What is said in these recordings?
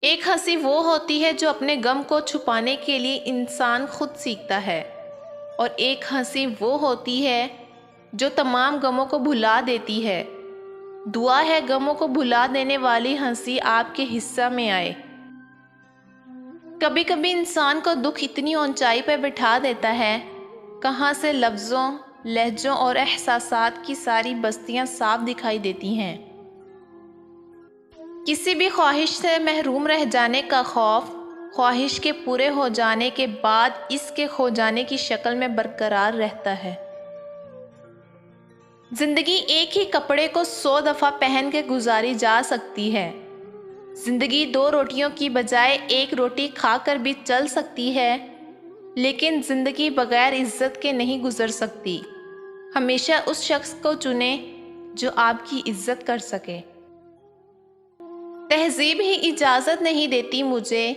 ایک ہنسی وہ ہوتی ہے جو اپنے غم کو چھپانے کے لیے انسان خود سیکھتا ہے، اور ایک ہنسی وہ ہوتی ہے جو تمام غموں کو بھلا دیتی ہے۔ دعا ہے غموں کو بھلا دینے والی ہنسی آپ کے حصہ میں آئے۔ کبھی کبھی انسان کو دکھ اتنی اونچائی پہ بٹھا دیتا ہے، کہاں سے لفظوں، لہجوں اور احساسات کی ساری بستیاں صاف دکھائی دیتی ہیں۔ کسی بھی خواہش سے محروم رہ جانے کا خوف، خواہش کے پورے ہو جانے کے بعد اس کے کھو جانے کی شکل میں برقرار رہتا ہے۔ زندگی ایک ہی کپڑے کو 100 دفعہ پہن کے گزاری جا سکتی ہے۔ زندگی 2 روٹیوں کی بجائے 1 روٹی کھا کر بھی چل سکتی ہے، لیکن زندگی بغیر عزت کے نہیں گزر سکتی۔ ہمیشہ اس شخص کو چنیں جو آپ کی عزت کر سکے۔ تہذیب ہی اجازت نہیں دیتی مجھے،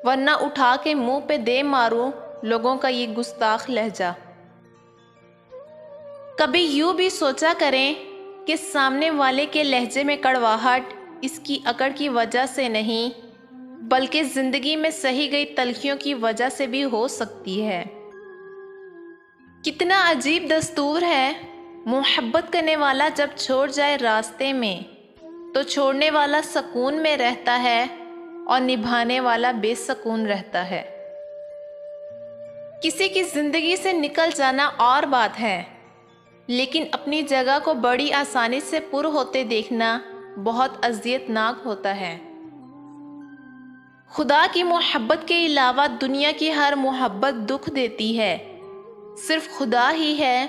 ورنہ اٹھا کے منہ پہ دے ماروں لوگوں کا یہ گستاخ لہجہ۔ کبھی یوں بھی سوچا کریں کہ سامنے والے کے لہجے میں کڑواہٹ اس کی اکڑ کی وجہ سے نہیں، بلکہ زندگی میں سہی گئی تلخیوں کی وجہ سے بھی ہو سکتی ہے۔ کتنا عجیب دستور ہے، محبت کرنے والا جب چھوڑ جائے راستے میں تو چھوڑنے والا سکون میں رہتا ہے اور نبھانے والا بے سکون رہتا ہے۔ کسی کی زندگی سے نکل جانا اور بات ہے، لیکن اپنی جگہ کو بڑی آسانی سے پر ہوتے دیکھنا بہت اذیت ناک ہوتا ہے۔ خدا کی محبت کے علاوہ دنیا کی ہر محبت دکھ دیتی ہے۔ صرف خدا ہی ہے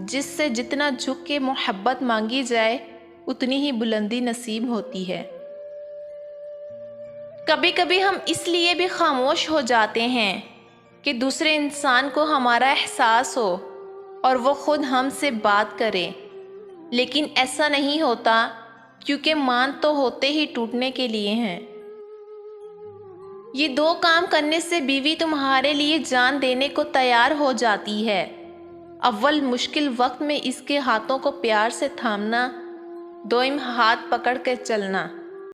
جس سے جتنا جھک کے محبت مانگی جائے اتنی ہی بلندی نصیب ہوتی ہے۔ کبھی کبھی ہم اس لیے بھی خاموش ہو جاتے ہیں کہ دوسرے انسان کو ہمارا احساس ہو اور وہ خود ہم سے بات کرے، لیکن ایسا نہیں ہوتا، کیونکہ مان تو ہوتے ہی ٹوٹنے کے لیے ہیں۔ یہ 2 کام کرنے سے بیوی تمہارے لیے جان دینے کو تیار ہو جاتی ہے۔ اول مشکل وقت میں اس کے ہاتھوں کو پیار سے تھامنا، دوئم ہاتھ پکڑ کے چلنا۔